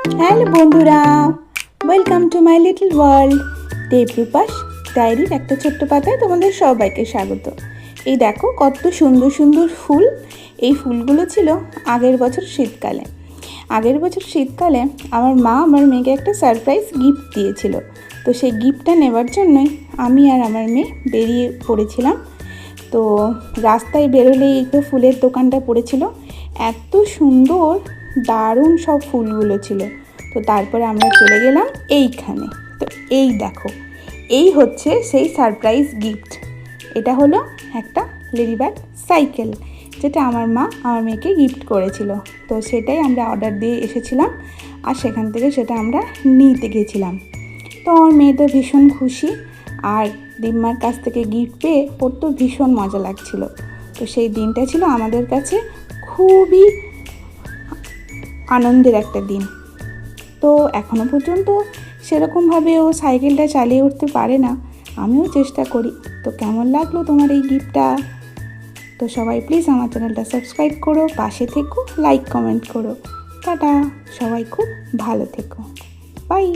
Hello বন্ধুরা, welcome to my little world. দেবরূপাস ডায়েরির একটা ছোট্ট পাতায় তোমাদের সবাইকে স্বাগত। এই দেখো কত সুন্দর সুন্দর ফুল। এই ফুলগুলো ছিল আগের বছর শীতকালে। আমার মা আমার মেয়েকে একটা সারপ্রাইজ গিফট দিয়েছিল। তো সেই গিফটটা নেবার জন্যই আমি আর আমার মেয়ে বেরিয়ে পড়েছিলাম। তো রাস্তায় বেরোলেই তো ফুলের দোকানটা পড়েছিল, এত সুন্দর দারুণ সব ফুলগুলো ছিল। তো তারপরে আমরা চলে গেলাম এইখানে। তো এই দেখো, এই হচ্ছে সেই সারপ্রাইজ গিফট। এটা হলো একটা লেডিবার্ড সাইকেল, যেটা আমার মা আমার মেয়েকে গিফট করেছিল। তো সেটাই আমরা অর্ডার দিয়ে এসেছিলাম, আর সেখান থেকে সেটা আমরা নিতে গেছিলাম। তো আমার মেয়ে তো ভীষণ খুশি, আর দিম্মার কাছ থেকে গিফট পেয়ে ওর তো ভীষণ মজা লাগছিল। তো সেই দিনটা ছিল আমাদের কাছে খুবই আনন্দের একটা দিন। তো এখনও পর্যন্ত সেরকমভাবে ও সাইকেলটা চালিয়ে উঠতে পারে না, আমিও চেষ্টা করি। তো কেমন লাগলো তোমার এই গিফটটা? তো সবাই প্লিজ আমার চ্যানেলটা সাবস্ক্রাইব করো, পাশে থেকো, লাইক কমেন্ট করো। টাটা, সবাই খুব ভালো থেকো, বাই।